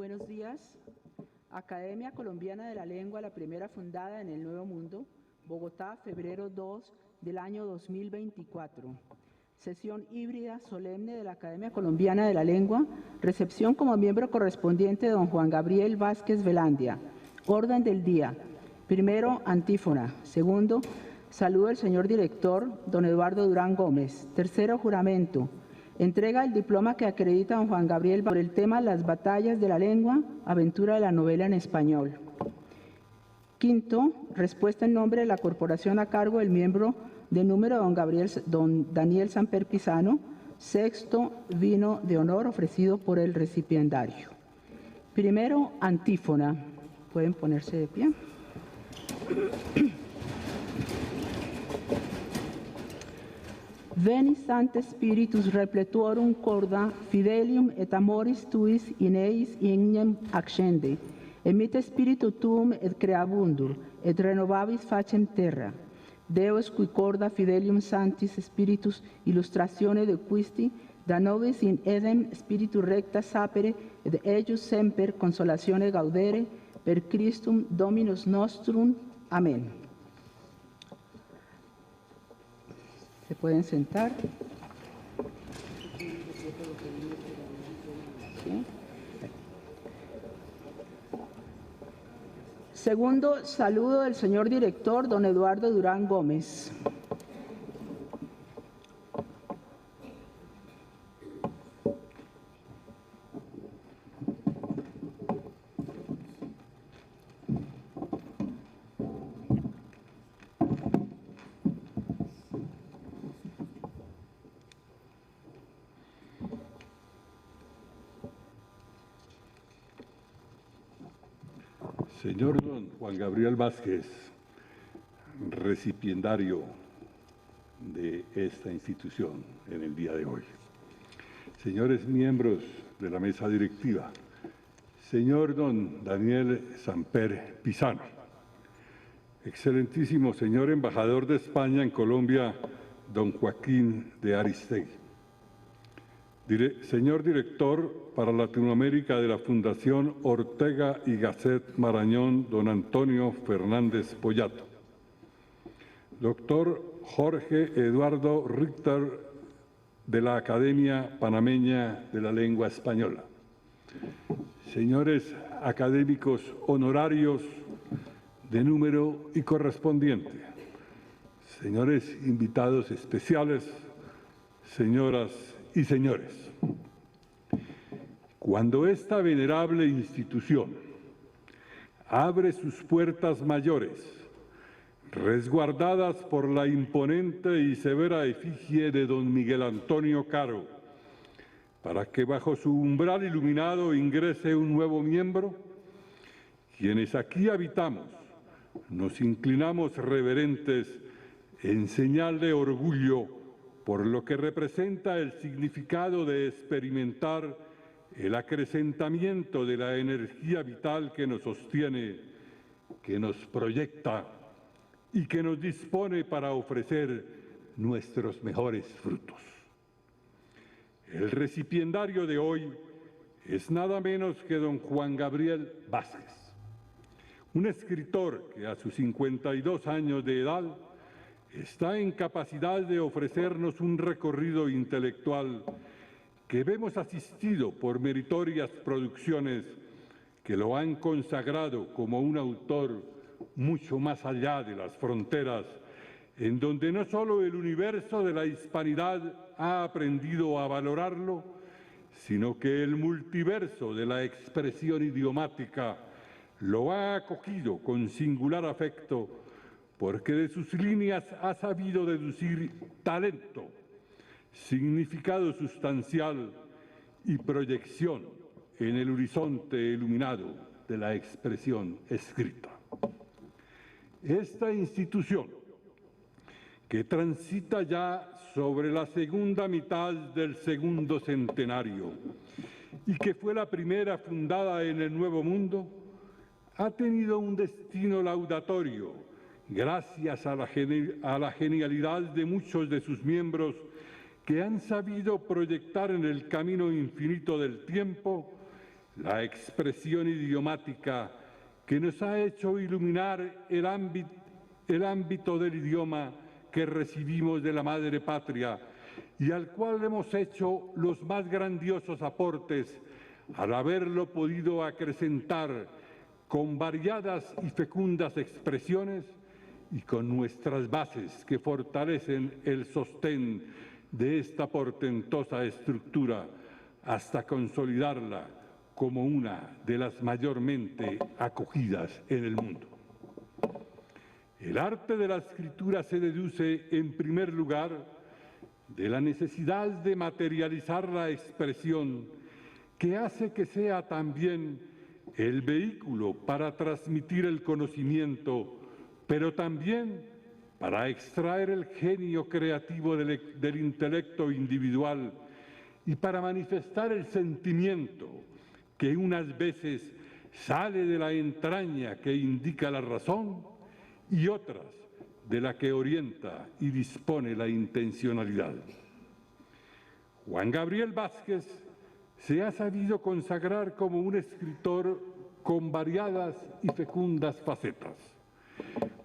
Buenos días. Academia Colombiana de la Lengua, la primera fundada en el Nuevo Mundo, Bogotá, febrero 2 del año 2024. Sesión híbrida solemne de la Academia Colombiana de la Lengua, recepción como miembro correspondiente de don Juan Gabriel Vázquez Velandia. Orden del día. Primero, antífona. Segundo, saludo al señor director, don Eduardo Durán Gómez. Tercero, juramento. Entrega el diploma que acredita a don Juan Gabriel por el tema Las batallas de la lengua, aventura de la novela en español. Quinto, respuesta en nombre de la corporación a cargo del miembro de número don Daniel Samper Pisano. Sexto, vino de honor ofrecido por el recipiendario. Primero, antífona. Pueden ponerse de pie. Veni Sancte Spiritus repletuorum corda, fidelium et amoris tuis in eis ignem accende. Emite Spiritu tuum et creabundur, et renovabis facem terra. Deus qui corda fidelium sanctis Spiritus illustratione de quisti, da nobis in edem Spiritu recta sapere, et eius semper consolatione gaudere, per Christum Dominus nostrum. Amén. Se pueden sentar. ¿Sí? Segundo, saludo del señor director, don Eduardo Durán Gómez. Señor don Juan Gabriel Vázquez, recipiendario de esta institución en el día de hoy. Señores miembros de la mesa directiva, señor don Daniel Samper Pisano, excelentísimo señor embajador de España en Colombia, don Joaquín de Aristegui, señor director para Latinoamérica de la Fundación Ortega y Gasset Marañón, don Antonio Fernández Poyato, doctor Jorge Eduardo Richter de la Academia Panameña de la Lengua Española, señores académicos honorarios de número y correspondiente, señores invitados especiales, señoras y señores, cuando esta venerable institución abre sus puertas mayores, resguardadas por la imponente y severa efigie de don Miguel Antonio Caro, para que bajo su umbral iluminado ingrese un nuevo miembro, quienes aquí habitamos nos inclinamos reverentes en señal de orgullo por lo que representa el significado de experimentar el acrecentamiento de la energía vital que nos sostiene, que nos proyecta y que nos dispone para ofrecer nuestros mejores frutos. El recipiendario de hoy es nada menos que don Juan Gabriel Vázquez, un escritor que a sus 52 años de edad está en capacidad de ofrecernos un recorrido intelectual que vemos asistido por meritorias producciones que lo han consagrado como un autor mucho más allá de las fronteras, en donde no solo el universo de la hispanidad ha aprendido a valorarlo, sino que el multiverso de la expresión idiomática lo ha acogido con singular afecto, porque de sus líneas ha sabido deducir talento, significado sustancial y proyección en el horizonte iluminado de la expresión escrita. Esta institución, que transita ya sobre la segunda mitad del segundo centenario y que fue la primera fundada en el Nuevo Mundo, ha tenido un destino laudatorio gracias a la genialidad de muchos de sus miembros que han sabido proyectar en el camino infinito del tiempo la expresión idiomática que nos ha hecho iluminar el ámbito del idioma que recibimos de la madre patria y al cual hemos hecho los más grandiosos aportes al haberlo podido acrecentar con variadas y fecundas expresiones y con nuestras bases que fortalecen el sostén de esta portentosa estructura hasta consolidarla como una de las mayormente acogidas en el mundo. El arte de la escritura se deduce, en primer lugar, de la necesidad de materializar la expresión que hace que sea también el vehículo para transmitir el conocimiento, pero también para extraer el genio creativo del intelecto individual y para manifestar el sentimiento que unas veces sale de la entraña que indica la razón y otras de la que orienta y dispone la intencionalidad. Juan Gabriel Vázquez se ha sabido consagrar como un escritor con variadas y fecundas facetas.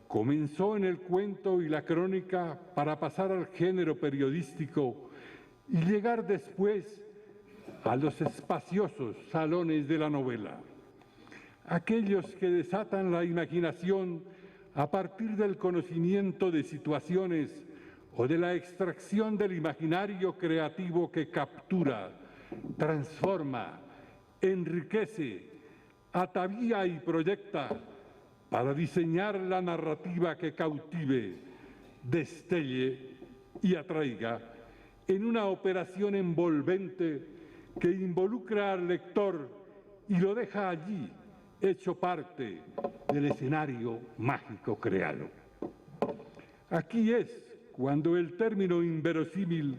Comenzó en el cuento y la crónica para pasar al género periodístico y llegar después a los espaciosos salones de la novela, aquellos que desatan la imaginación a partir del conocimiento de situaciones o de la extracción del imaginario creativo que captura, transforma, enriquece, atavía y proyecta para diseñar la narrativa que cautive, destelle y atraiga en una operación envolvente que involucra al lector y lo deja allí, hecho parte del escenario mágico creado. Aquí es cuando el término inverosímil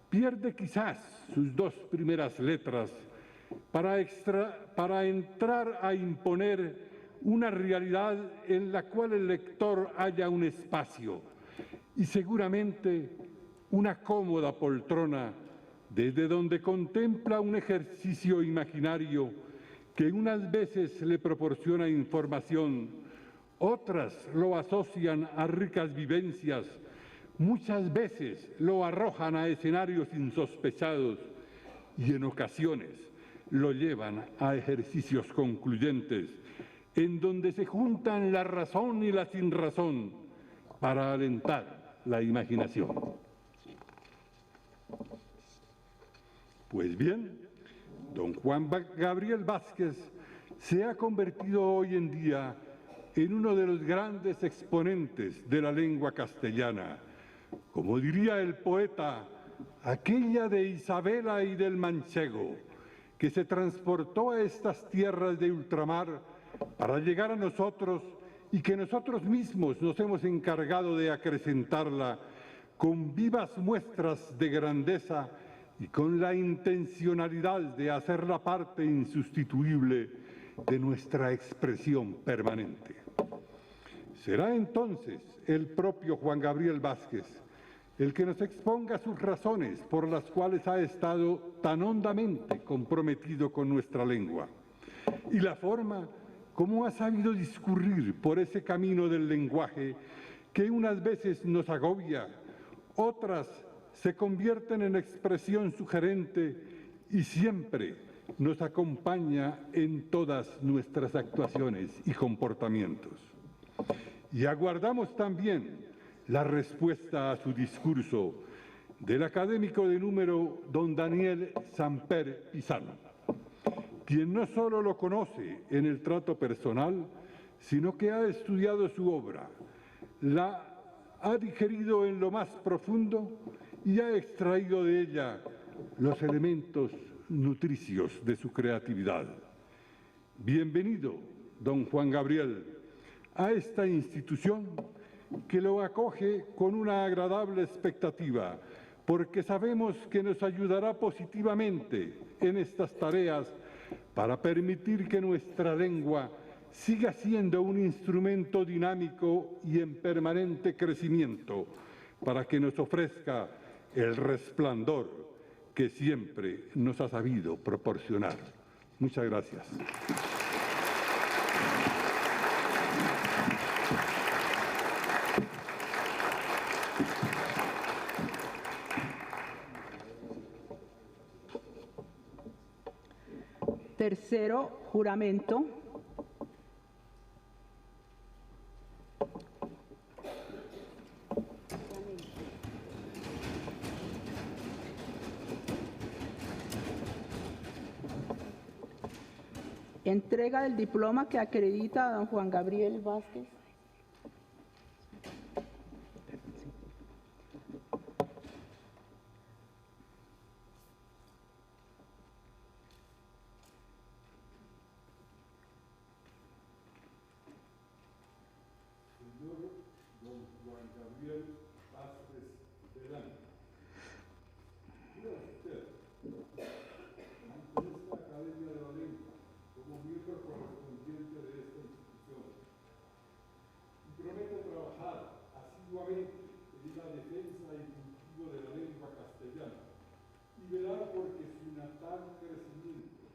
pierde quizás sus dos primeras letras para entrar a imponer una realidad en la cual el lector halla un espacio y seguramente una cómoda poltrona desde donde contempla un ejercicio imaginario que unas veces le proporciona información, otras lo asocian a ricas vivencias, muchas veces lo arrojan a escenarios insospechados y en ocasiones lo llevan a ejercicios concluyentes en donde se juntan la razón y la sinrazón para alentar la imaginación. Pues bien, don Juan Gabriel Vázquez se ha convertido hoy en día en uno de los grandes exponentes de la lengua castellana. Como diría el poeta, aquella de Isabela y del Manchego, que se transportó a estas tierras de ultramar para llegar a nosotros y que nosotros mismos nos hemos encargado de acrecentarla con vivas muestras de grandeza y con la intencionalidad de hacerla parte insustituible de nuestra expresión permanente. Será entonces el propio Juan Gabriel Vázquez el que nos exponga sus razones por las cuales ha estado tan hondamente comprometido con nuestra lengua y la forma como ha sabido discurrir por ese camino del lenguaje que unas veces nos agobia, otras se convierten en expresión sugerente y siempre nos acompaña en todas nuestras actuaciones y comportamientos. Y aguardamos también la respuesta a su discurso del académico de número don Daniel Samper Pizano, quien no solo lo conoce en el trato personal, sino que ha estudiado su obra, la ha digerido en lo más profundo y ha extraído de ella los elementos nutricios de su creatividad. Bienvenido, don Juan Gabriel, a esta institución que lo acoge con una agradable expectativa, porque sabemos que nos ayudará positivamente en estas tareas para permitir que nuestra lengua siga siendo un instrumento dinámico y en permanente crecimiento, para que nos ofrezca el resplandor que siempre nos ha sabido proporcionar. Muchas gracias. Tercero, juramento. Entrega del diploma que acredita a don Juan Gabriel Vázquez. Señor don Juan Gabriel Vázquez Velandia, jura usted ante esta Academia de la Lengua como miembro correspondiente de esta institución y promete trabajar asiduamente en la defensa y cultivo de la lengua castellana y velar porque su natal crecimiento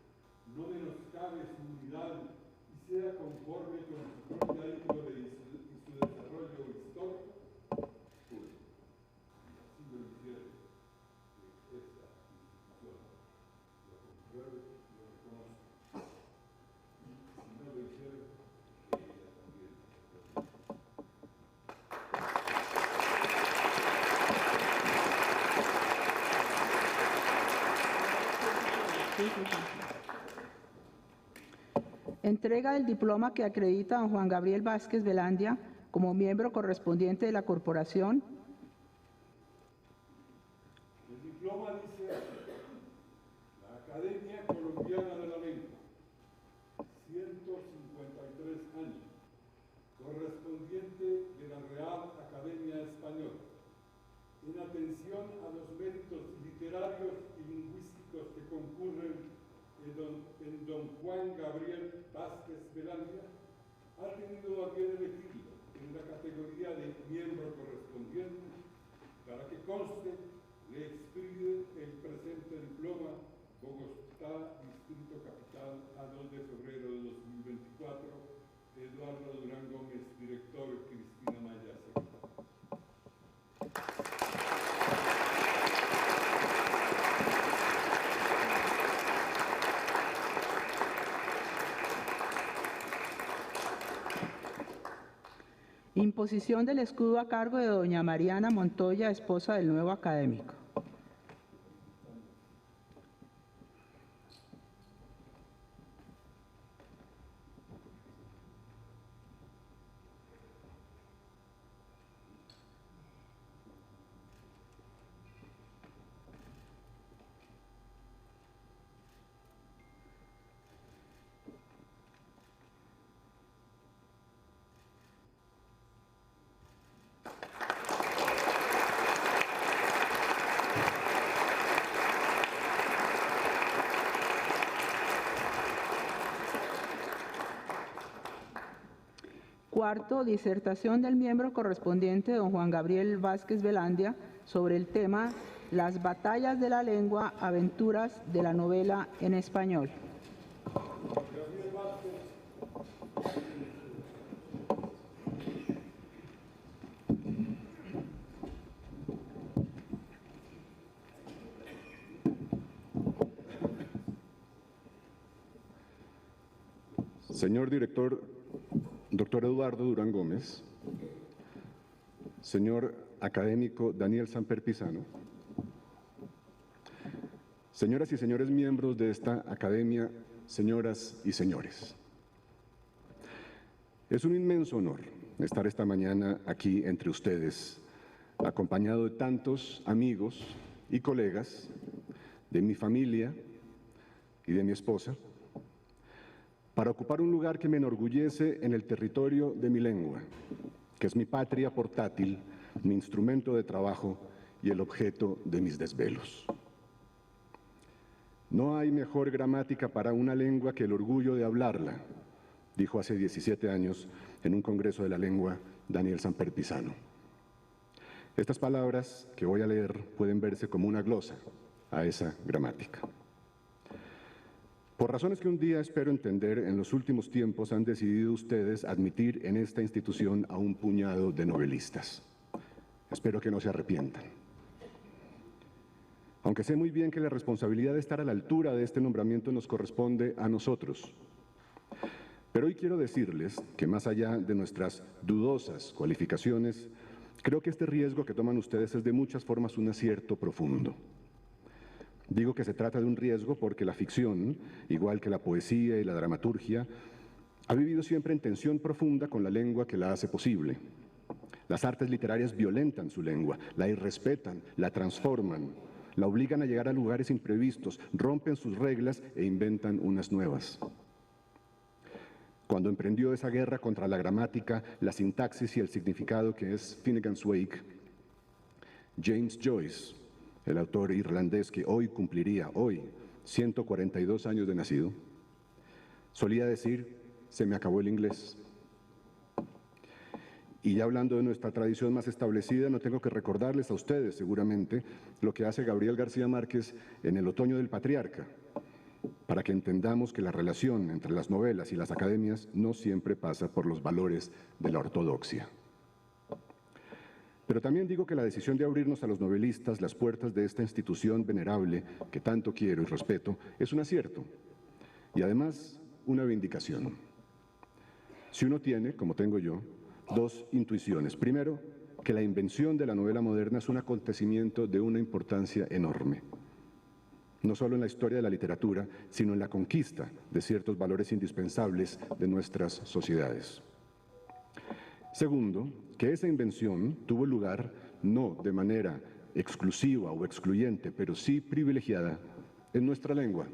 no menoscabe su unidad y sea conforme con su propia índole y su desarrollo histórico, pues, si así lo hiciere, que esta institución lo compruebe y lo reconozca, y si no lo hiciere, que ella también lo diga. Entrega del diploma que acredita a don Juan Gabriel Vázquez Velandia como miembro correspondiente de la corporación. El diploma dice así: la Academia Colombiana de la Lengua, 153 años, correspondiente de la Real Academia Española, en atención a los méritos literarios y lingüísticos que concurren en don Juan Gabriel Vázquez Velandia, ha tenido a bien elegirlo en la categoría de miembro correspondiente para que conste, le expide el presente diploma Bogotá, Distrito Capital, a 2 de febrero de 2024, Eduardo Durán Gómez, director, Cristina Maya, secretaria. Imposición del escudo a cargo de doña Mariana Montoya, esposa del nuevo académico. Cuarto, disertación del miembro correspondiente, don Juan Gabriel Vázquez Velandia, sobre el tema Las batallas de la lengua, aventuras de la novela en español. Señor director, doctor Eduardo Durán Gómez, señor académico Daniel Samper Pisano, señoras y señores miembros de esta academia, señoras y señores. Es un inmenso honor estar esta mañana aquí entre ustedes, acompañado de tantos amigos y colegas de mi familia y de mi esposa, para ocupar un lugar que me enorgullece en el territorio de mi lengua, que es mi patria portátil, mi instrumento de trabajo y el objeto de mis desvelos. No hay mejor gramática para una lengua que el orgullo de hablarla, dijo hace 17 años en un congreso de la lengua Daniel Samper Pisano. Estas palabras que voy a leer pueden verse como una glosa a esa gramática. Por razones que un día espero entender, en los últimos tiempos han decidido ustedes admitir en esta institución a un puñado de novelistas. Espero que no se arrepientan. Aunque sé muy bien que la responsabilidad de estar a la altura de este nombramiento nos corresponde a nosotros. Pero hoy quiero decirles que más allá de nuestras dudosas cualificaciones, creo que este riesgo que toman ustedes es de muchas formas un acierto profundo. Digo que se trata de un riesgo porque la ficción, igual que la poesía y la dramaturgia, ha vivido siempre en tensión profunda con la lengua que la hace posible. Las artes literarias violentan su lengua, la irrespetan, la transforman, la obligan a llegar a lugares imprevistos, rompen sus reglas e inventan unas nuevas. Cuando emprendió esa guerra contra la gramática, la sintaxis y el significado que es Finnegan's Wake, James Joyce, el autor irlandés que hoy cumpliría 142 años de nacido, solía decir: se me acabó el inglés. Y ya hablando de nuestra tradición más establecida, no tengo que recordarles a ustedes seguramente lo que hace Gabriel García Márquez en El otoño del patriarca, para que entendamos que la relación entre las novelas y las academias no siempre pasa por los valores de la ortodoxia. Pero también digo que la decisión de abrirnos a los novelistas las puertas de esta institución venerable que tanto quiero y respeto es un acierto y además una vindicación. Si uno tiene, como tengo yo, dos intuiciones. Primero, que la invención de la novela moderna es un acontecimiento de una importancia enorme, no solo en la historia de la literatura, sino en la conquista de ciertos valores indispensables de nuestras sociedades. Segundo, que esa invención tuvo lugar no de manera exclusiva o excluyente, pero sí privilegiada en nuestra lengua,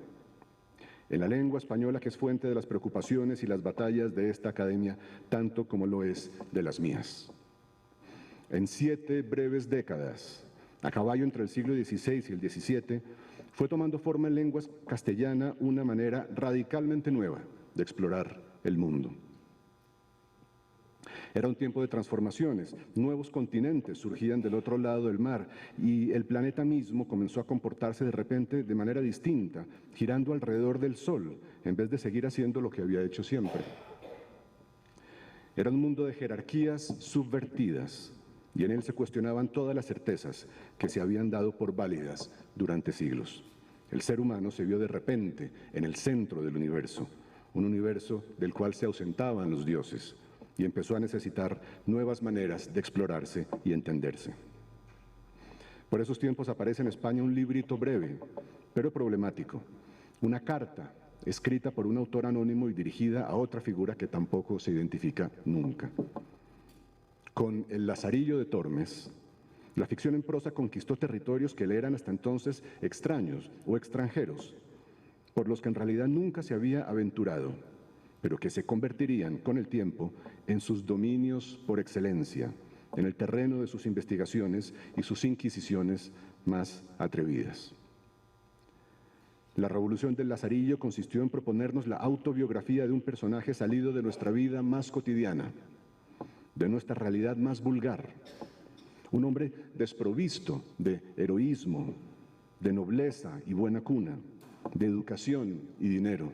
en la lengua española, que es fuente de las preocupaciones y las batallas de esta academia, tanto como lo es de las mías. En 7 breves décadas, a caballo entre el siglo XVI y el XVII, fue tomando forma en lengua castellana una manera radicalmente nueva de explorar el mundo. Era un tiempo de transformaciones, nuevos continentes surgían del otro lado del mar y el planeta mismo comenzó a comportarse de repente de manera distinta, girando alrededor del Sol, en vez de seguir haciendo lo que había hecho siempre. Era un mundo de jerarquías subvertidas y en él se cuestionaban todas las certezas que se habían dado por válidas durante siglos. El ser humano se vio de repente en el centro del universo, un universo del cual se ausentaban los dioses, y empezó a necesitar nuevas maneras de explorarse y entenderse. Por esos tiempos aparece en España un librito breve, pero problemático, una carta escrita por un autor anónimo y dirigida a otra figura que tampoco se identifica nunca. Con El Lazarillo de Tormes, la ficción en prosa conquistó territorios que le eran hasta entonces extraños o extranjeros, por los que en realidad nunca se había aventurado, pero que se convertirían con el tiempo en sus dominios por excelencia, en el terreno de sus investigaciones y sus inquisiciones más atrevidas. La revolución del Lazarillo consistió en proponernos la autobiografía de un personaje salido de nuestra vida más cotidiana, de nuestra realidad más vulgar, un hombre desprovisto de heroísmo, de nobleza y buena cuna, de educación y dinero.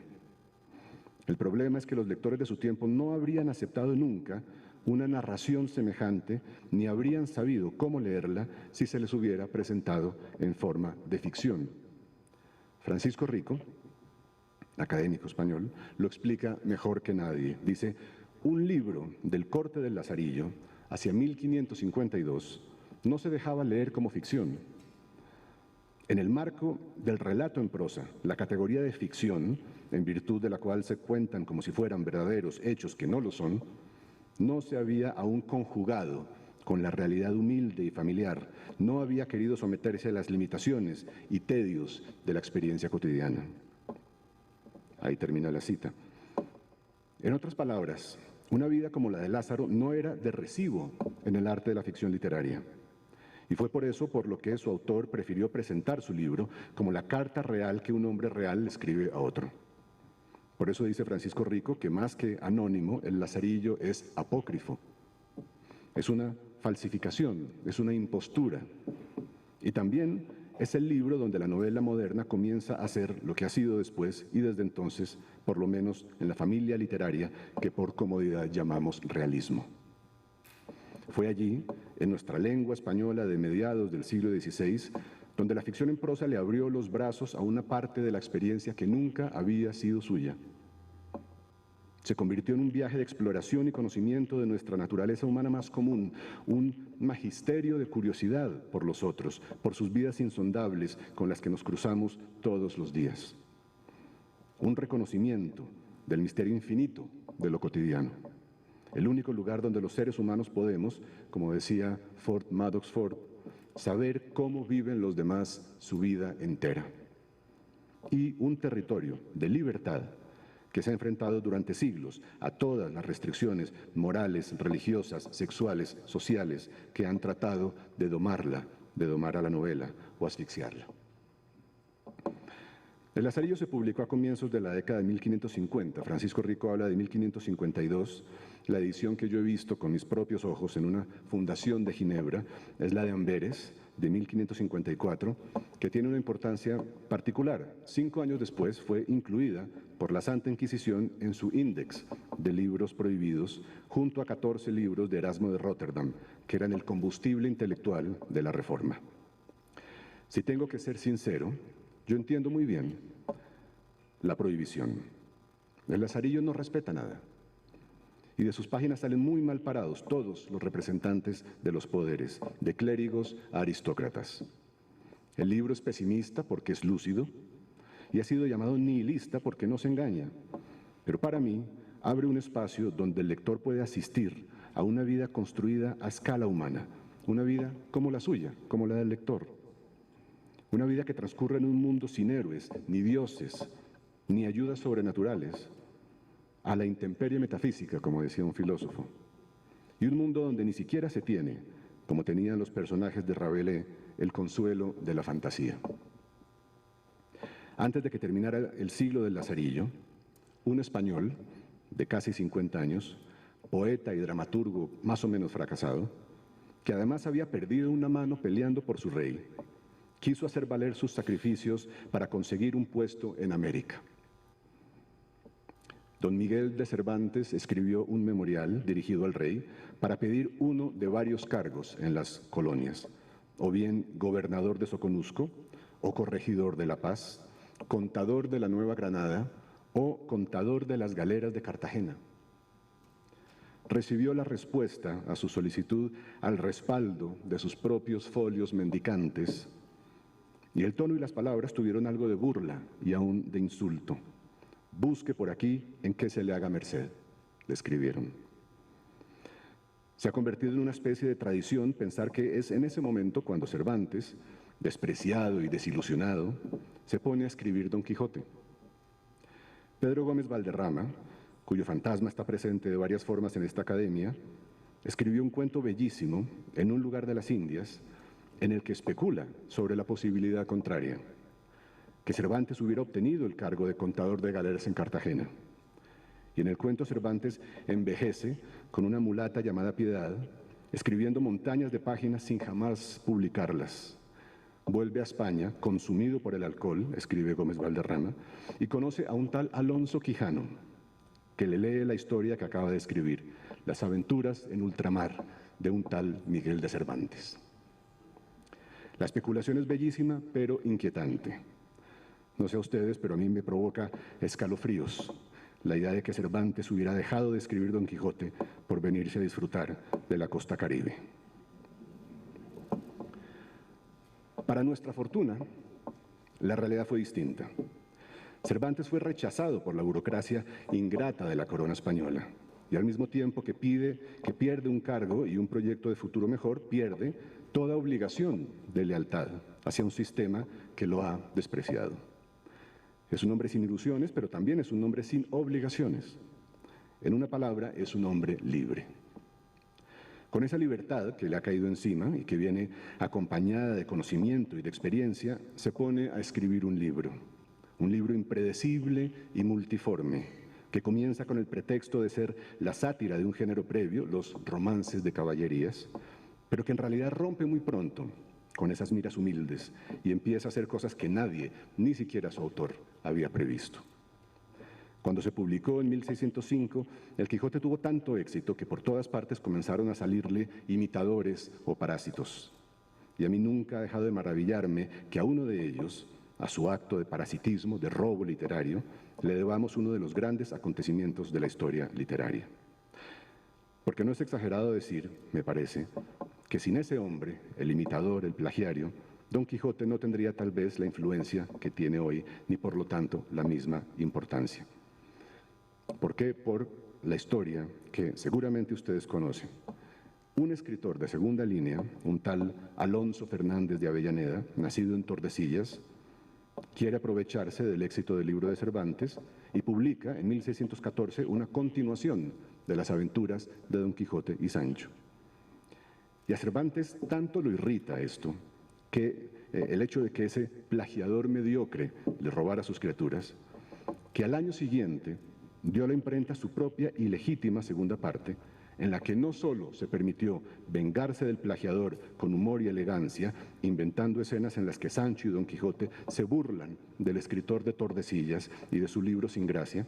El problema es que los lectores de su tiempo no habrían aceptado nunca una narración semejante, ni habrían sabido cómo leerla si se les hubiera presentado en forma de ficción. Francisco Rico, académico español, lo explica mejor que nadie. Dice: un libro del corte del Lazarillo, hacia 1552, no se dejaba leer como ficción. En el marco del relato en prosa, la categoría de ficción, en virtud de la cual se cuentan como si fueran verdaderos hechos que no lo son, no se había aún conjugado con la realidad humilde y familiar, no había querido someterse a las limitaciones y tedios de la experiencia cotidiana. Ahí termina la cita. En otras palabras, una vida como la de Lázaro no era de recibo en el arte de la ficción literaria. Y fue por eso por lo que su autor prefirió presentar su libro como la carta real que un hombre real le escribe a otro. Por eso dice Francisco Rico que más que anónimo, el Lazarillo es apócrifo. Es una falsificación, es una impostura. Y también es el libro donde la novela moderna comienza a ser lo que ha sido después y desde entonces, por lo menos en la familia literaria que por comodidad llamamos realismo. Fue allí, en nuestra lengua española de mediados del siglo XVI, donde la ficción en prosa le abrió los brazos a una parte de la experiencia que nunca había sido suya. Se convirtió en un viaje de exploración y conocimiento de nuestra naturaleza humana más común, un magisterio de curiosidad por los otros, por sus vidas insondables con las que nos cruzamos todos los días. Un reconocimiento del misterio infinito de lo cotidiano. El único lugar donde los seres humanos podemos, como decía Ford Madox Ford, saber cómo viven los demás su vida entera. Y un territorio de libertad que se ha enfrentado durante siglos a todas las restricciones morales, religiosas, sexuales, sociales que han tratado de domarla, de domar a la novela o asfixiarla. El Lazarillo se publicó a comienzos de la década de 1550. Francisco Rico habla de 1552. La edición que yo he visto con mis propios ojos en una fundación de Ginebra es la de Amberes, de 1554, que tiene una importancia particular. 5 años después fue incluida por la Santa Inquisición en su índex de libros prohibidos, junto a 14 libros de Erasmo de Rotterdam, que eran el combustible intelectual de la Reforma. Si tengo que ser sincero, yo entiendo muy bien la prohibición. El Lazarillo no respeta nada. Y de sus páginas salen muy mal parados todos los representantes de los poderes, de clérigos a aristócratas. El libro es pesimista porque es lúcido y ha sido llamado nihilista porque no se engaña. Pero para mí abre un espacio donde el lector puede asistir a una vida construida a escala humana, una vida como la suya, como la del lector. Una vida que transcurre en un mundo sin héroes, ni dioses, ni ayudas sobrenaturales, a la intemperie metafísica, como decía un filósofo, y un mundo donde ni siquiera se tiene, como tenían los personajes de Rabelais, el consuelo de la fantasía. Antes de que terminara el siglo del Lazarillo, un español de casi 50 años, poeta y dramaturgo más o menos fracasado, que además había perdido una mano peleando por su rey, quiso hacer valer sus sacrificios para conseguir un puesto en América. Don Miguel de Cervantes escribió un memorial dirigido al rey para pedir uno de varios cargos en las colonias, o bien gobernador de Soconusco, o corregidor de La Paz, contador de la Nueva Granada, o contador de las galeras de Cartagena. Recibió la respuesta a su solicitud al respaldo de sus propios folios mendicantes, y el tono y las palabras tuvieron algo de burla y aún de insulto. Busque por aquí en qué se le haga merced, le escribieron. Se ha convertido en una especie de tradición pensar que es en ese momento cuando Cervantes, despreciado y desilusionado, se pone a escribir Don Quijote. Pedro Gómez Valderrama, cuyo fantasma está presente de varias formas en esta academia, escribió un cuento bellísimo en un lugar de las Indias en el que especula sobre la posibilidad contraria, que Cervantes hubiera obtenido el cargo de contador de galeras en Cartagena. Y en el cuento Cervantes envejece con una mulata llamada Piedad, escribiendo montañas de páginas sin jamás publicarlas. Vuelve a España, consumido por el alcohol, escribe Gómez Valderrama, y conoce a un tal Alonso Quijano, que le lee la historia que acaba de escribir, las aventuras en ultramar de un tal Miguel de Cervantes. La especulación es bellísima, pero inquietante. No sé a ustedes, pero a mí me provoca escalofríos la idea de que Cervantes hubiera dejado de escribir Don Quijote por venirse a disfrutar de la costa caribe. Para nuestra fortuna, la realidad fue distinta. Cervantes fue rechazado por la burocracia ingrata de la corona española y al mismo tiempo que pierde un cargo y un proyecto de futuro mejor, pierde toda obligación de lealtad hacia un sistema que lo ha despreciado. Es un hombre sin ilusiones, pero también es un hombre sin obligaciones. En una palabra, es un hombre libre. Con esa libertad que le ha caído encima y que viene acompañada de conocimiento y de experiencia, se pone a escribir un libro impredecible y multiforme, que comienza con el pretexto de ser la sátira de un género previo, los romances de caballerías, pero que en realidad rompe muy pronto con esas miras humildes, y empieza a hacer cosas que nadie, ni siquiera su autor, había previsto. Cuando se publicó en 1605, El Quijote tuvo tanto éxito que por todas partes comenzaron a salirle imitadores o parásitos. Y a mí nunca ha dejado de maravillarme que a uno de ellos, a su acto de parasitismo, de robo literario, le debamos uno de los grandes acontecimientos de la historia literaria. Porque no es exagerado decir, me parece, que sin ese hombre, el imitador, el plagiario, Don Quijote no tendría tal vez la influencia que tiene hoy, ni por lo tanto la misma importancia. ¿Por qué? Por la historia que seguramente ustedes conocen. Un escritor de segunda línea, un tal Alonso Fernández de Avellaneda, nacido en Tordesillas, quiere aprovecharse del éxito del libro de Cervantes y publica en 1614 una continuación de las aventuras de Don Quijote y Sancho. Y a Cervantes tanto lo irrita esto, que el hecho de que ese plagiador mediocre le robara sus criaturas, que al año siguiente dio a la imprenta su propia y legítima segunda parte, en la que no solo se permitió vengarse del plagiador con humor y elegancia, inventando escenas en las que Sancho y Don Quijote se burlan del escritor de Tordesillas y de su libro Sin Gracia,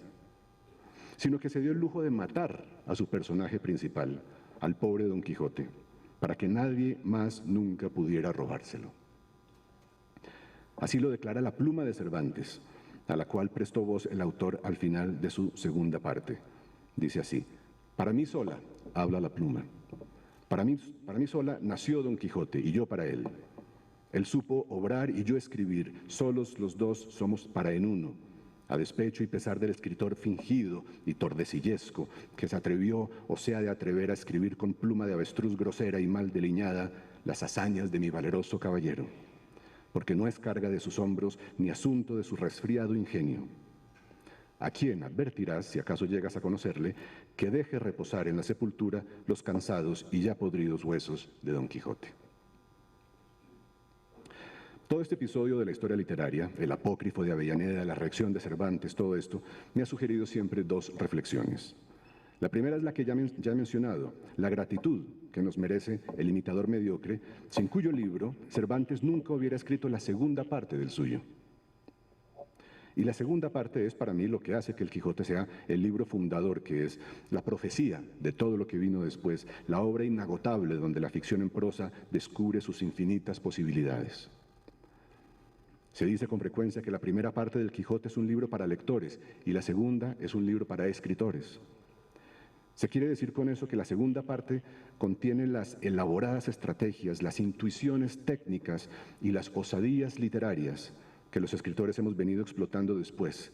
sino que se dio el lujo de matar a su personaje principal, al pobre Don Quijote, para que nadie más nunca pudiera robárselo. Así lo declara la pluma de Cervantes, a la cual prestó voz el autor al final de su segunda parte. Dice así: para mí sola, habla la pluma, para mí sola nació Don Quijote y yo para él. Él supo obrar y yo escribir, solos los dos somos para en uno, a despecho y pesar del escritor fingido y tordesillesco, que se atrevió o se ha de atrever a escribir con pluma de avestruz grosera y mal delineada las hazañas de mi valeroso caballero, porque no es carga de sus hombros ni asunto de su resfriado ingenio. A quien advertirás, si acaso llegas a conocerle, que deje reposar en la sepultura los cansados y ya podridos huesos de Don Quijote. Todo este episodio de la historia literaria, el apócrifo de Avellaneda, la reacción de Cervantes, todo esto, me ha sugerido siempre dos reflexiones. La primera es la que ya he mencionado, la gratitud que nos merece el imitador mediocre, sin cuyo libro Cervantes nunca hubiera escrito la segunda parte del suyo. Y la segunda parte es para mí lo que hace que El Quijote sea el libro fundador, que es la profecía de todo lo que vino después, la obra inagotable donde la ficción en prosa descubre sus infinitas posibilidades. Se dice con frecuencia que la primera parte del Quijote es un libro para lectores y la segunda es un libro para escritores. Se quiere decir con eso que la segunda parte contiene las elaboradas estrategias, las intuiciones técnicas y las osadías literarias que los escritores hemos venido explotando después,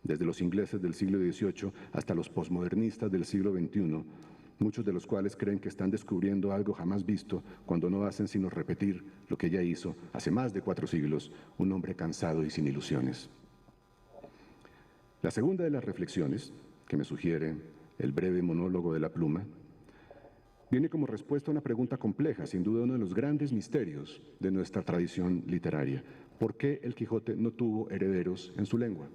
desde los ingleses del siglo XVIII hasta los posmodernistas del siglo XXI, muchos de los cuales creen que están descubriendo algo jamás visto cuando no hacen sino repetir lo que ya hizo hace más de 4 siglos un hombre cansado y sin ilusiones. La segunda de las reflexiones que me sugiere el breve monólogo de la pluma viene como respuesta a una pregunta compleja, sin duda uno de los grandes misterios de nuestra tradición literaria. ¿Por qué el Quijote no tuvo herederos en su lengua?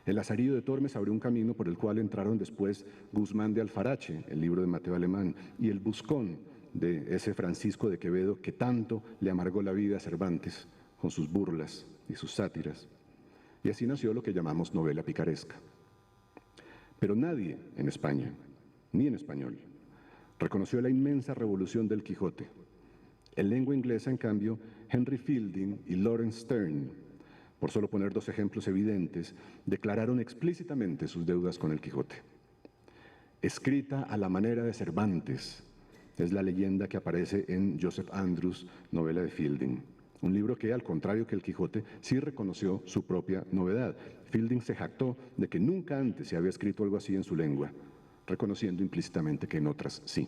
El Lazarillo de Tormes abrió un camino por el cual entraron después Guzmán de Alfarache, el libro de Mateo Alemán, y el Buscón de ese Francisco de Quevedo que tanto le amargó la vida a Cervantes con sus burlas y sus sátiras. Y así nació lo que llamamos novela picaresca. Pero nadie en España, ni en español, reconoció la inmensa revolución del Quijote. En lengua inglesa, en cambio, Henry Fielding y Lawrence Sterne, por solo poner 2 ejemplos evidentes, declararon explícitamente sus deudas con el Quijote. Escrita a la manera de Cervantes, es la leyenda que aparece en Joseph Andrews, novela de Fielding. Un libro que, al contrario que el Quijote, sí reconoció su propia novedad. Fielding se jactó de que nunca antes se había escrito algo así en su lengua, reconociendo implícitamente que en otras sí.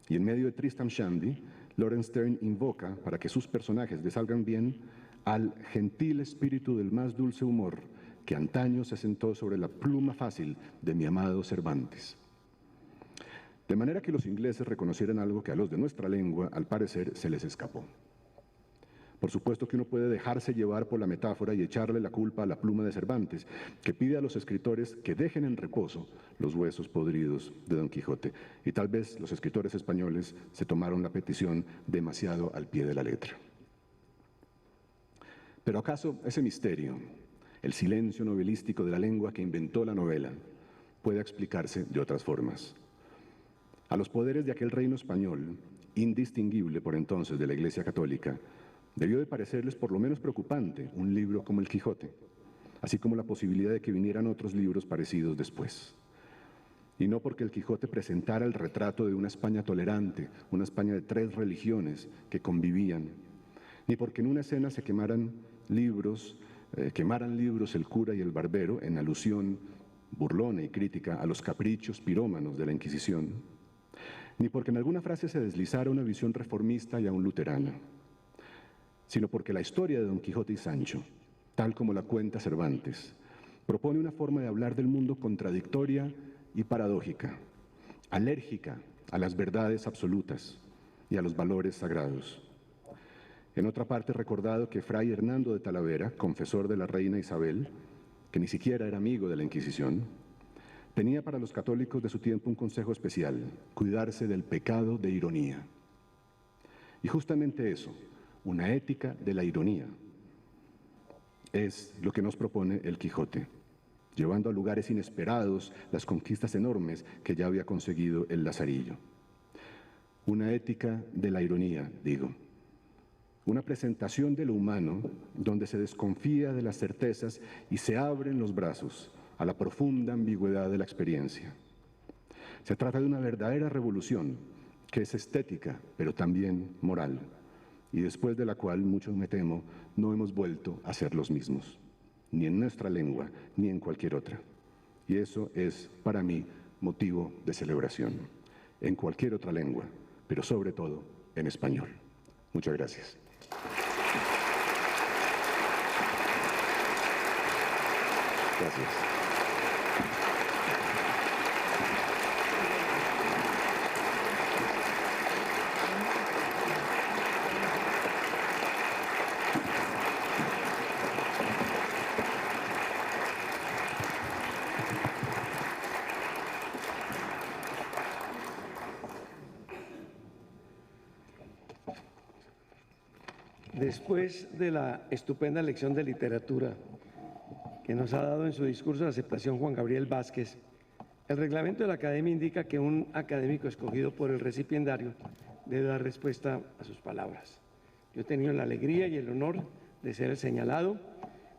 Y en medio de Tristram Shandy, Lawrence Sterne invoca, para que sus personajes le salgan bien, al gentil espíritu del más dulce humor que antaño se sentó sobre la pluma fácil de mi amado Cervantes. De manera que los ingleses reconocieran algo que a los de nuestra lengua, al parecer, se les escapó. Por supuesto que uno puede dejarse llevar por la metáfora y echarle la culpa a la pluma de Cervantes, que pide a los escritores que dejen en reposo los huesos podridos de Don Quijote. Y tal vez los escritores españoles se tomaron la petición demasiado al pie de la letra. Pero ¿acaso ese misterio, el silencio novelístico de la lengua que inventó la novela, puede explicarse de otras formas? A los poderes de aquel reino español, indistinguible por entonces de la Iglesia Católica, debió de parecerles por lo menos preocupante un libro como El Quijote, así como la posibilidad de que vinieran otros libros parecidos después. Y no porque El Quijote presentara el retrato de una España tolerante, una España de 3 religiones que convivían, ni porque en una escena se quemaran libros el cura y el barbero en alusión burlona y crítica a los caprichos pirómanos de la Inquisición, ni porque en alguna frase se deslizara una visión reformista y aún luterana, sino porque la historia de Don Quijote y Sancho, tal como la cuenta Cervantes, propone una forma de hablar del mundo contradictoria y paradójica, alérgica a las verdades absolutas y a los valores sagrados. En otra parte, recordado que Fray Hernando de Talavera, confesor de la reina Isabel, que ni siquiera era amigo de la Inquisición, tenía para los católicos de su tiempo un consejo especial: cuidarse del pecado de ironía. Y justamente eso, una ética de la ironía, es lo que nos propone El Quijote, llevando a lugares inesperados las conquistas enormes que ya había conseguido el Lazarillo. Una ética de la ironía, digo. Una presentación de lo humano donde se desconfía de las certezas y se abren los brazos a la profunda ambigüedad de la experiencia. Se trata de una verdadera revolución que es estética, pero también moral, y después de la cual, muchos me temo, no hemos vuelto a ser los mismos, ni en nuestra lengua, ni en cualquier otra. Y eso es, para mí, motivo de celebración, en cualquier otra lengua, pero sobre todo en español. Muchas gracias. Gracias. Después de la estupenda lección de literatura que nos ha dado en su discurso de aceptación Juan Gabriel Vázquez, el reglamento de la Academia indica que un académico escogido por el recipiendario debe dar respuesta a sus palabras. Yo he tenido la alegría y el honor de ser el señalado,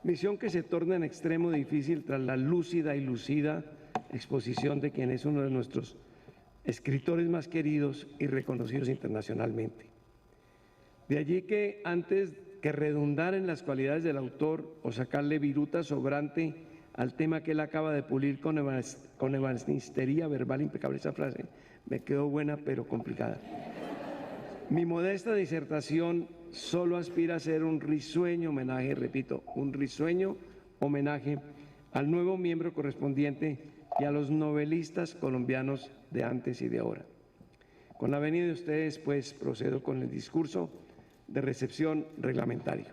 misión que se torna en extremo difícil tras la lúcida y lucida exposición de quien es uno de nuestros escritores más queridos y reconocidos internacionalmente. De allí que antes que redundar en las cualidades del autor o sacarle viruta sobrante al tema que él acaba de pulir con ebanistería verbal impecable, esa frase me quedó buena pero complicada. Mi modesta disertación solo aspira a ser un risueño homenaje, repito, un risueño homenaje al nuevo miembro correspondiente y a los novelistas colombianos de antes y de ahora. Con la venida de ustedes, pues, procedo con el discurso de recepción reglamentario.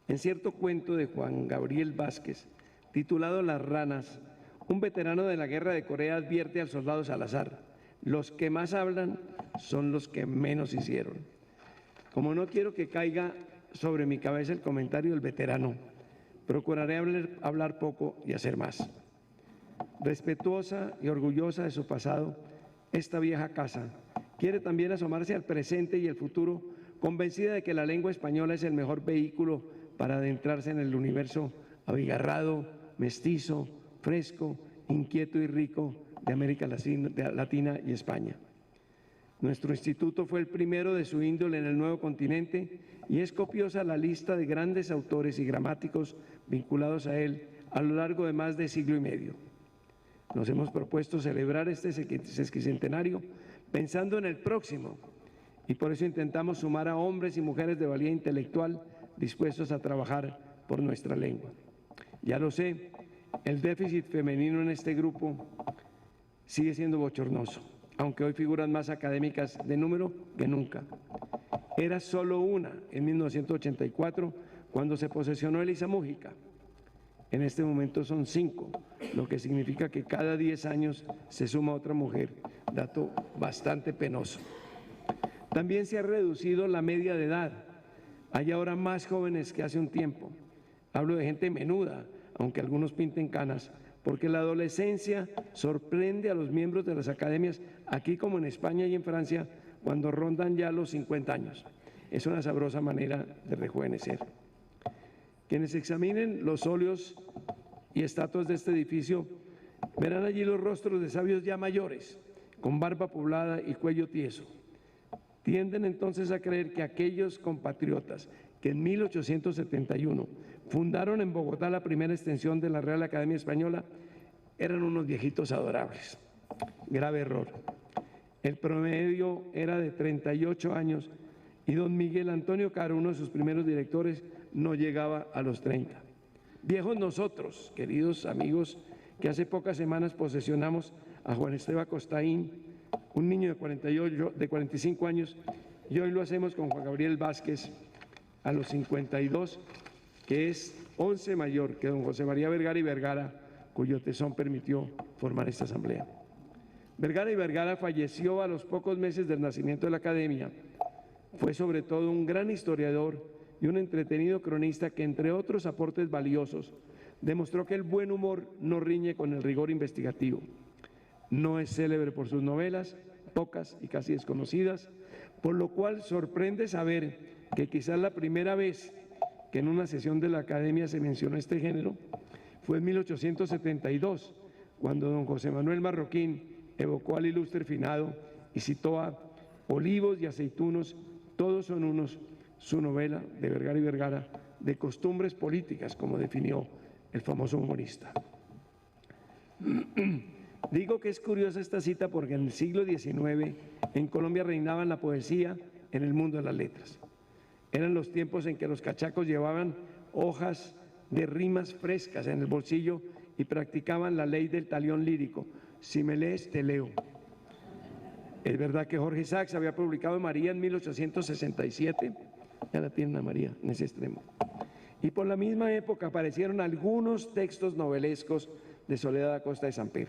En cierto cuento de Juan Gabriel Vázquez, titulado Las ranas, un veterano de la Guerra de Corea advierte al soldado Salazar: los que más hablan son los que menos hicieron. Como no quiero que caiga sobre mi cabeza el comentario del veterano, procuraré hablar poco y hacer más. Respetuosa y orgullosa de su pasado, esta vieja casa quiere también asomarse al presente y el futuro, convencida de que la lengua española es el mejor vehículo para adentrarse en el universo abigarrado, mestizo, fresco, inquieto y rico de América Latina y España. Nuestro instituto fue el primero de su índole en el nuevo continente y es copiosa la lista de grandes autores y gramáticos vinculados a él a lo largo de más de siglo y medio. Nos hemos propuesto celebrar este sesquicentenario pensando en el próximo, y por eso intentamos sumar a hombres y mujeres de valía intelectual dispuestos a trabajar por nuestra lengua. Ya lo sé, el déficit femenino en este grupo sigue siendo bochornoso, aunque hoy figuran más académicas de número que nunca. Era solo una en 1984, cuando se posesionó Elisa Mújica. En este momento son 5, lo que significa que cada 10 años se suma otra mujer, dato bastante penoso. También se ha reducido la media de edad. Hay ahora más jóvenes que hace un tiempo. Hablo de gente menuda, aunque algunos pinten canas, porque la adolescencia sorprende a los miembros de las academias, aquí como en España y en Francia, cuando rondan ya los 50 años. Es una sabrosa manera de rejuvenecer. Quienes examinen los óleos y estatuas de este edificio verán allí los rostros de sabios ya mayores, con barba poblada y cuello tieso. Tienden entonces a creer que aquellos compatriotas que en 1871 fundaron en Bogotá la primera extensión de la Real Academia Española eran unos viejitos adorables. Grave error. El promedio era de 38 años y don Miguel Antonio Caro, uno de sus primeros directores, no llegaba a los 30. Viejos nosotros, queridos amigos, que hace pocas semanas posesionamos a Juan Esteban Costaín, un niño de 45 años, y hoy lo hacemos con Juan Gabriel Vázquez a los 52, que es 11 mayor que don José María Vergara y Vergara, cuyo tesón permitió formar esta asamblea. Vergara y Vergara falleció a los pocos meses del nacimiento de la Academia. Fue sobre todo un gran historiador y un entretenido cronista que, entre otros aportes valiosos, demostró que el buen humor no riñe con el rigor investigativo. No es célebre por sus novelas, pocas y casi desconocidas, por lo cual sorprende saber que quizás la primera vez que en una sesión de la Academia se mencionó este género fue en 1872, cuando don José Manuel Marroquín evocó al ilustre finado y citó a Olivos y aceitunos, todos son unos, su novela de Vergara y Vergara, de costumbres políticas, como definió el famoso humorista. Digo que es curiosa esta cita porque en el siglo XIX en Colombia reinaban la poesía en el mundo de las letras. Eran los tiempos en que los cachacos llevaban hojas de rimas frescas en el bolsillo y practicaban la ley del talión lírico. Si me lees, te leo. Es verdad que Jorge Isaacs había publicado María en 1867, ya la tienen a María en ese extremo. Y por la misma época aparecieron algunos textos novelescos de Soledad Acosta de Samper.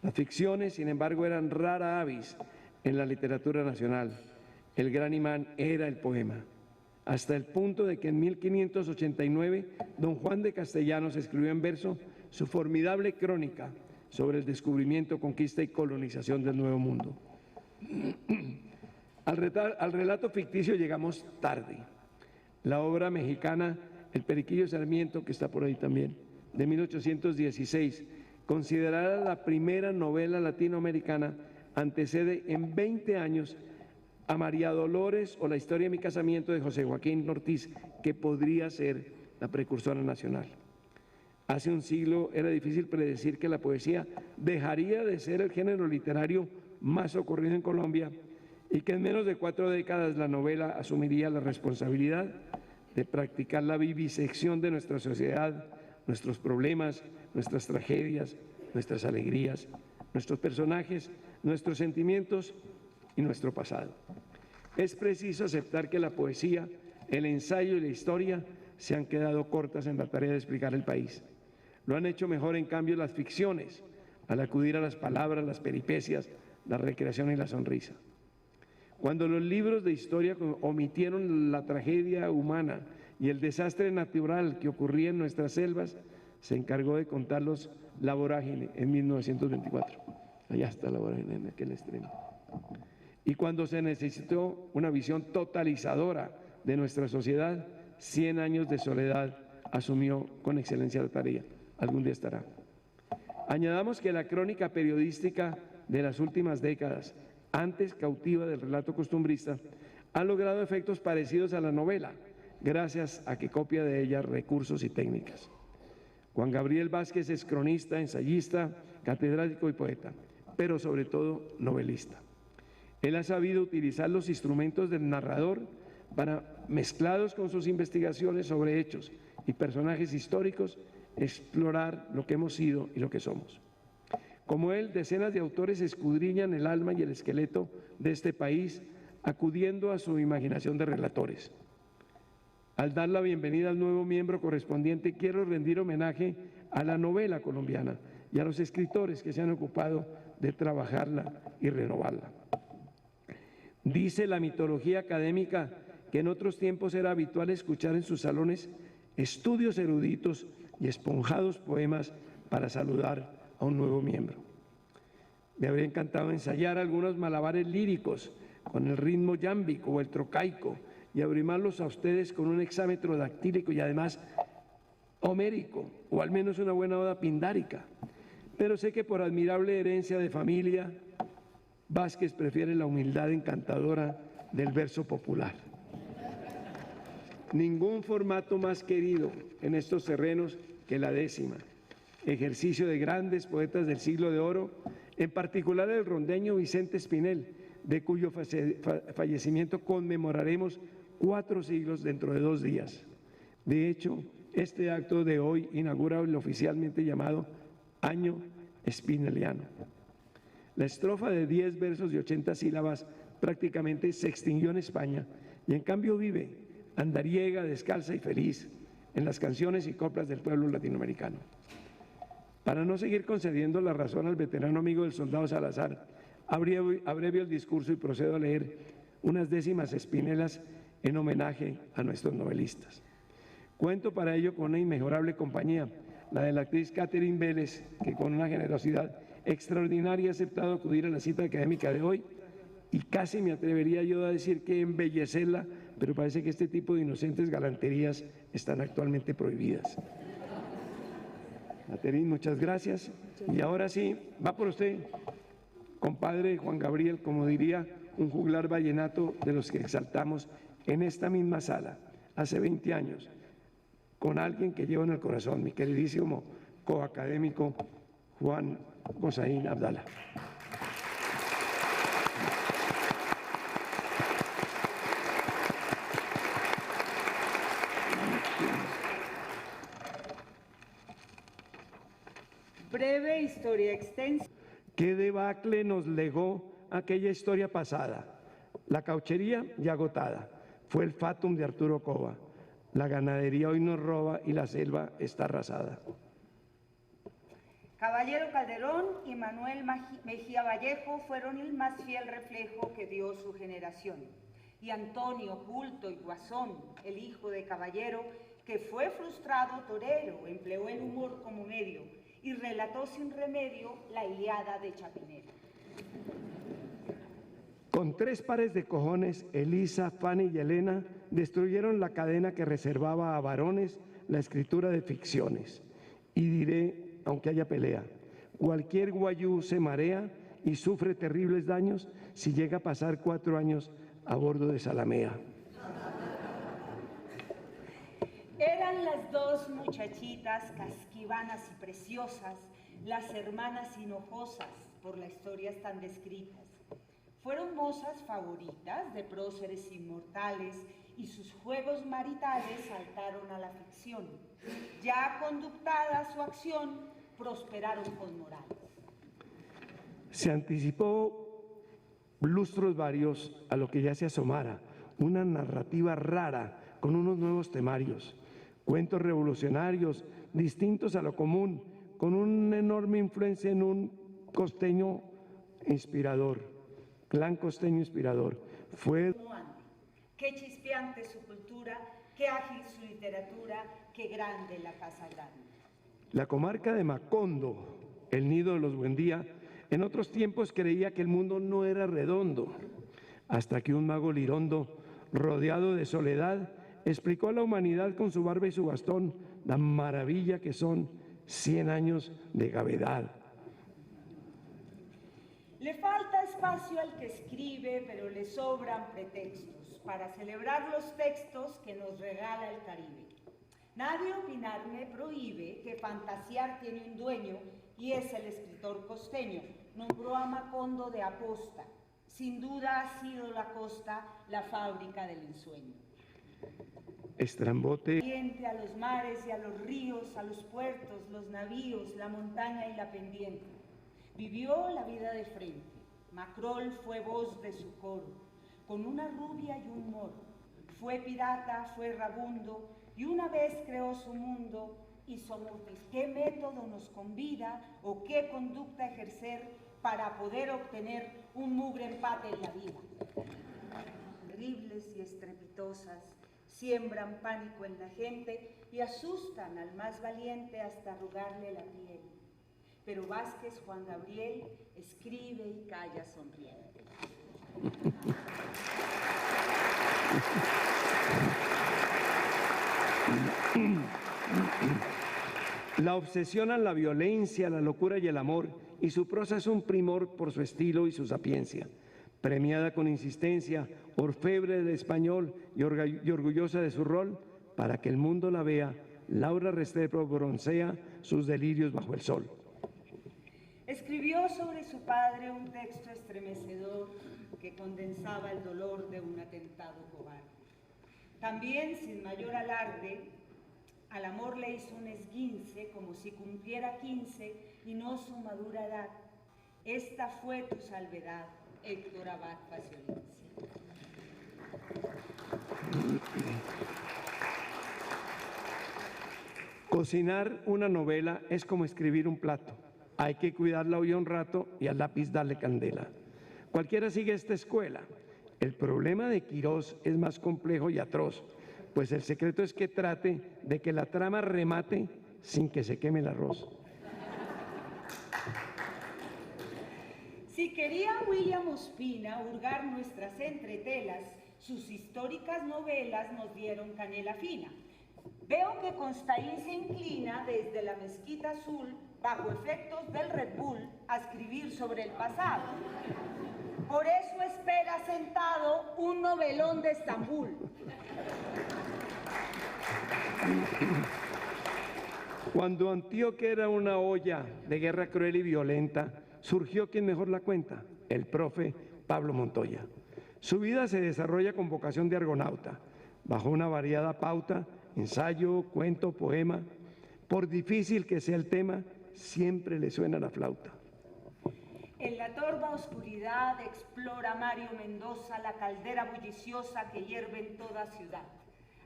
Las ficciones, sin embargo, eran rara avis en la literatura nacional. El gran imán era el poema, hasta el punto de que en 1589 don Juan de Castellanos escribió en verso su formidable crónica sobre el descubrimiento, conquista y colonización del Nuevo Mundo. Al relato ficticio llegamos tarde. La obra mexicana El Periquillo Sarmiento, que está por ahí también, de 1816, considerada la primera novela latinoamericana, antecede en 20 años a María Dolores o La historia de mi casamiento de José Joaquín Ortiz, que podría ser la precursora nacional. Hace un siglo era difícil predecir que la poesía dejaría de ser el género literario más ocurrido en Colombia y que en menos de 4 décadas la novela asumiría la responsabilidad de practicar la vivisección de nuestra sociedad, nuestros problemas, nuestras tragedias, nuestras alegrías, nuestros personajes, nuestros sentimientos y nuestro pasado. Es preciso aceptar que la poesía, el ensayo y la historia se han quedado cortas en la tarea de explicar el país. Lo han hecho mejor, en cambio, las ficciones, al acudir a las palabras, las peripecias, la recreación y la sonrisa. Cuando los libros de historia omitieron la tragedia humana y el desastre natural que ocurría en nuestras selvas, se encargó de contarlos la vorágine en 1924. Allá está la vorágine en aquel extremo. Y cuando se necesitó una visión totalizadora de nuestra sociedad, 100 años de soledad asumió con excelencia la tarea. Algún día estará. Añadamos que la crónica periodística de las últimas décadas, antes cautiva del relato costumbrista, ha logrado efectos parecidos a la novela, gracias a que copia de ella recursos y técnicas. Juan Gabriel Vázquez es cronista, ensayista, catedrático y poeta, pero sobre todo novelista. Él ha sabido utilizar los instrumentos del narrador para, mezclados con sus investigaciones sobre hechos y personajes históricos, explorar lo que hemos sido y lo que somos. Como él, decenas de autores escudriñan el alma y el esqueleto de este país acudiendo a su imaginación de relatores. Al dar la bienvenida al nuevo miembro correspondiente, quiero rendir homenaje a la novela colombiana y a los escritores que se han ocupado de trabajarla y renovarla. Dice la mitología académica que en otros tiempos era habitual escuchar en sus salones estudios eruditos y esponjados poemas para saludar a un nuevo miembro. Me habría encantado ensayar algunos malabares líricos con el ritmo yámbico o el trocaico y abrimarlos a ustedes con un hexámetro dactílico y además homérico, o al menos una buena oda pindárica. Pero sé que por admirable herencia de familia, Vázquez prefiere la humildad encantadora del verso popular. Ningún formato más querido en estos terrenos que la décima, ejercicio de grandes poetas del siglo de oro, en particular el rondeño Vicente Espinel, de cuyo fallecimiento conmemoraremos 4 siglos dentro de 2 días. De hecho, este acto de hoy inaugura el oficialmente llamado Año Spineliano. La estrofa de 10 versos de 80 sílabas prácticamente se extinguió en España y en cambio vive, andariega, descalza y feliz en las canciones y coplas del pueblo latinoamericano. Para no seguir concediendo la razón al veterano amigo del soldado Salazar, abrevio el discurso y procedo a leer unas décimas espinelas en homenaje a nuestros novelistas. Cuento para ello con una inmejorable compañía, la de la actriz Catherine Vélez, que con una generosidad extraordinaria ha aceptado acudir a la cita académica de hoy, y casi me atrevería yo a decir que embellecerla, pero parece que este tipo de inocentes galanterías están actualmente prohibidas. Catherine, muchas gracias. Y ahora sí, va por usted, compadre Juan Gabriel, como diría un juglar vallenato de los que exaltamos en esta misma sala, hace 20 años, con alguien que lleva en el corazón, mi queridísimo coacadémico Juan Gozaín Abdala. Breve historia extensa. ¿Qué debacle nos legó aquella historia pasada? La cauchería ya agotada, fue el fatum de Arturo Cova. La ganadería hoy nos roba y la selva está arrasada. Caballero Calderón y Manuel Mejía Vallejo fueron el más fiel reflejo que dio su generación. Y Antonio Culto y Guasón, el hijo de Caballero, que fue frustrado torero, empleó el humor como medio y relató sin remedio la Ilíada de Chapinero. Con 3 pares de cojones, Elisa, Fanny y Elena destruyeron la cadena que reservaba a varones la escritura de ficciones. Y diré, aunque haya pelea, cualquier guayú se marea y sufre terribles daños si llega a pasar 4 años a bordo de Salamea. Eran las 2 muchachitas casquivanas y preciosas, las hermanas hinojosas por las historias tan descritas. Fueron mozas favoritas de próceres inmortales y sus juegos maritales saltaron a la ficción. Ya conductada su acción, prosperaron con morales. Se anticipó lustros varios a lo que ya se asomara, una narrativa rara con unos nuevos temarios, cuentos revolucionarios distintos a lo común, con una enorme influencia en un costeño inspirador, clan costeño inspirador. Fue qué chispeante su cultura, qué ágil su literatura, qué grande la casa grande. La comarca de Macondo, el nido de los Buendía, en otros tiempos creía que el mundo no era redondo, hasta que un mago lirondo, rodeado de soledad, explicó a la humanidad con su barba y su bastón la maravilla que son 100 años de gavedad. Le falta espacio al que escribe, pero le sobran pretextos para celebrar los textos que nos regala el Caribe. Nadie opinar me prohíbe que fantasear tiene un dueño y es el escritor costeño. Nombró a Macondo de aposta. Sin duda ha sido la costa la fábrica del ensueño. Estrambote. A los mares y a los ríos, a los puertos, los navíos, la montaña y la pendiente. Vivió la vida de frente. Macrol fue voz de su coro. con una rubia y un moro. Fue pirata, fue rabundo, y una vez creó su mundo, hizo mutis. ¿Qué método nos convida o qué conducta ejercer para poder obtener un mugre empate en la vida? Terribles y estrepitosas, siembran pánico en la gente y asustan al más valiente hasta arrugarle la piel. Pero Vázquez Juan Gabriel escribe y calla sonriente. La obsesionan la violencia, la locura y el amor, y su prosa es un primor por su estilo y su sapiencia. Premiada con insistencia, orfebre del español y orgullosa de su rol, para que el mundo la vea, Laura Restrepo broncea sus delirios bajo el sol. Escribió sobre su padre un texto estremecedor que condensaba el dolor de un atentado cobarde. También, sin mayor alarde, al amor le hizo un esguince como si cumpliera 15 y no su madura edad. Esta fue tu salvedad, Héctor Abad Faciolince. Cocinar una novela es como escribir un plato. Hay que cuidarla hoy un rato y al lápiz darle candela. Cualquiera sigue esta escuela. El problema de Quirós es más complejo y atroz, pues el secreto es que trate de que la trama remate sin que se queme el arroz. Si quería William Ospina hurgar nuestras entretelas, sus históricas novelas nos dieron canela fina. Veo que Constaín se inclina desde la Mezquita Azul, bajo efectos del Red Bull, a escribir sobre el pasado. Por eso espera sentado un novelón de Estambul. Cuando Antioquia era una olla de guerra cruel y violenta, surgió quien mejor la cuenta, el profe Pablo Montoya. Su vida se desarrolla con vocación de argonauta, bajo una variada pauta, ensayo, cuento, poema. Por difícil que sea el tema, siempre le suena la flauta. En la torva oscuridad explora Mario Mendoza la caldera bulliciosa que hierve en toda ciudad.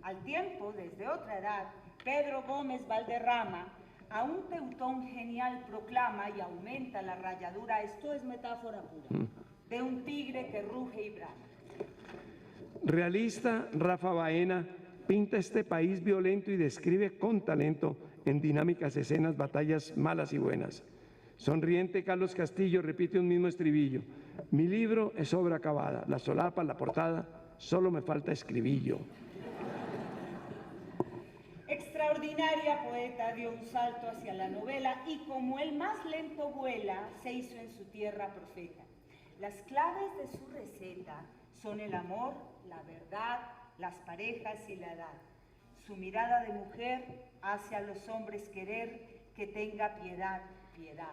Al tiempo, desde otra edad, Pedro Gómez Valderrama a un Teutón genial proclama y aumenta la rayadura, esto es metáfora pura, de un tigre que ruge y brama. Realista, Rafa Baena pinta este país violento y describe con talento en dinámicas escenas batallas malas y buenas. Sonriente Carlos Castillo repite un mismo estribillo. Mi libro es obra acabada, la solapa, la portada, solo me falta escribillo. Extraordinaria poeta dio un salto hacia la novela y como el más lento vuela, se hizo en su tierra profeta. Las claves de su receta son el amor, la verdad, las parejas y la edad. Su mirada de mujer hace a los hombres querer que tenga piedad, piedad.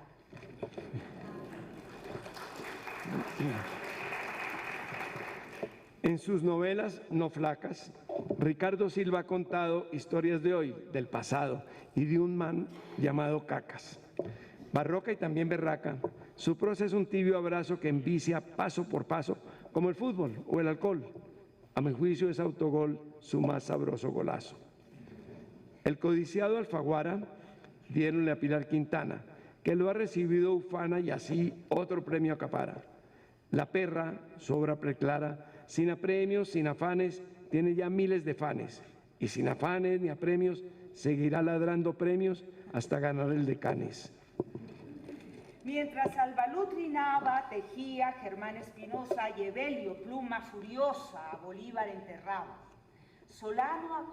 En sus novelas no flacas, Ricardo Silva ha contado historias de hoy, del pasado y de un man llamado Cacas. Barroca y también berraca, su prosa es un tibio abrazo que envicia paso por paso, como el fútbol o el alcohol. A mi juicio es autogol su más sabroso golazo. El codiciado Alfaguara, diéronle a Pilar Quintana, que lo ha recibido ufana y así otro premio acapara. La perra, su obra preclara, sin apremios, sin afanes, tiene ya miles de fanes, y sin afanes ni apremios, seguirá ladrando premios hasta ganar el de Canes. Mientras Albalud Nava tejía, Germán Espinosa y Evelio pluma furiosa a Bolívar enterraba. Solano a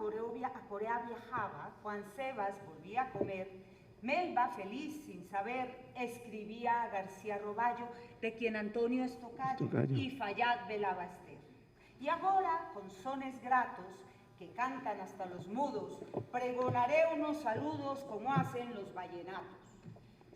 Corea viajaba, Juan Sebas volvía a comer, Melba, feliz sin saber, escribía a García Roballo, de quien Antonio es tocayo, y Fayad velaba a Esther. Y ahora, con sones gratos, que cantan hasta los mudos, pregonaré unos saludos como hacen los vallenatos.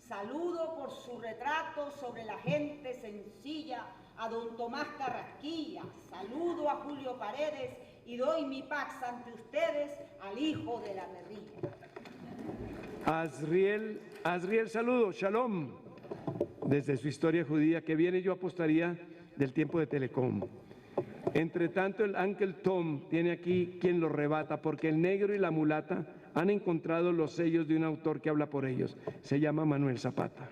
Saludo por su retrato sobre la gente sencilla a don Tomás Carrasquilla, saludo a Julio Paredes y doy mi pax ante ustedes al hijo de la guerrilla. Azriel, saludo, shalom, desde su historia judía que viene yo apostaría del tiempo de Telecom. Entre tanto, el Uncle Tom tiene aquí quien lo rebata, porque el negro y la mulata han encontrado los sellos de un autor que habla por ellos. Se llama Manuel Zapata.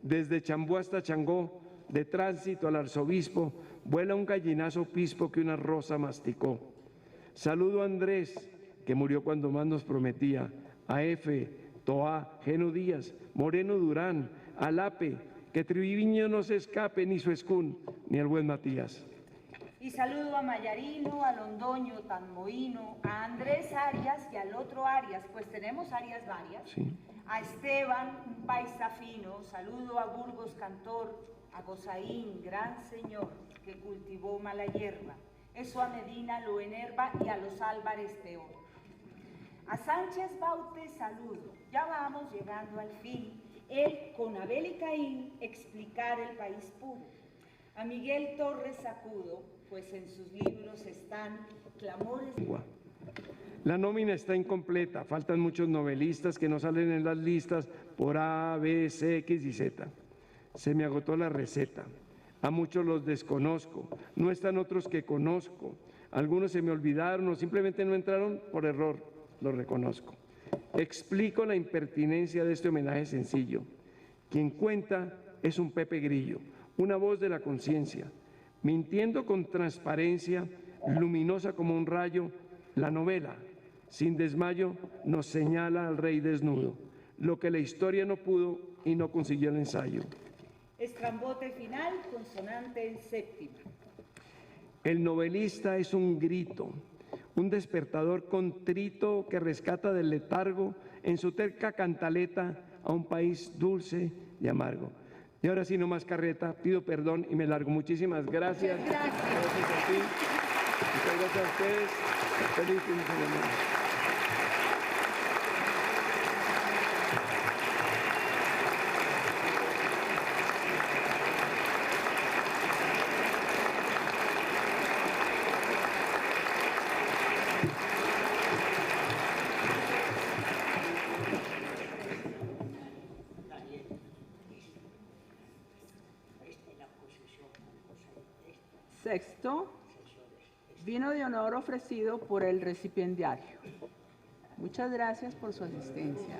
Desde Chambó hasta Changó, de tránsito al arzobispo, vuela un gallinazo pispo que una rosa masticó. Saludo a Andrés, que murió cuando más nos prometía, a Efe, Toá, Geno Díaz, Moreno Durán, a Lape, que Triviño no se escape, ni su Escún, ni el buen Matías. Y saludo a Mayarino, a Londoño, Tanmoíno, a Andrés Arias y al otro Arias, pues tenemos Arias varias. Sí. A Esteban, un paisa fino, saludo a Burgos Cantor, a Gozaín, gran señor, que cultivó mala hierba. Eso a Medina lo enerva y a los Álvarez peor. A Sánchez Baute saludo, ya vamos llegando al fin. Él, con Abel y Caín, explicar el país puro. A Miguel Torres sacudo, pues en sus libros están clamores. La nómina está incompleta, faltan muchos novelistas que no salen en las listas por A, B, C, X y Z. Se me agotó la receta. A muchos los desconozco, no están otros que conozco. Algunos se me olvidaron o simplemente no entraron por error, lo reconozco. Explico la impertinencia de este homenaje sencillo. Quien cuenta es un Pepe Grillo, una voz de la conciencia, mintiendo con transparencia, luminosa como un rayo, la novela, sin desmayo, nos señala al rey desnudo, lo que la historia no pudo y no consiguió el ensayo. Estrambote final, consonante en séptima. El novelista es un grito, un despertador contrito que rescata del letargo en su terca cantaleta a un país dulce y amargo. Y ahora sí, no más carreta, pido perdón y me largo. Muchísimas gracias. Muchas gracias. Gracias a ti. Muchas gracias a ustedes. Feliz fin de semana. Sexto, vino de honor ofrecido por el recipiendario. Muchas gracias por su asistencia.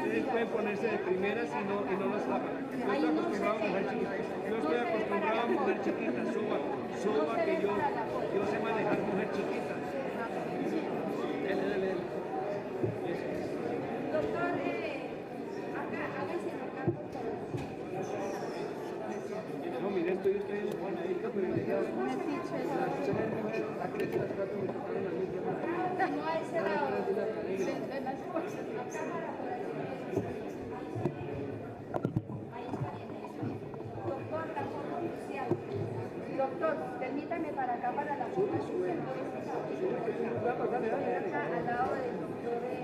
Ustedes pueden ponerse de primeras y no los tapan. Yo estoy acostumbrado a mujer chiquita. Suba que yo sé manejar mujer chiquita. Dele. Doctor, hágase acá, por favor. No, mire, estoy Juanadita, pero No, a ese lado. Doctor, permítame para acá, para la foto. Al lado del doctor.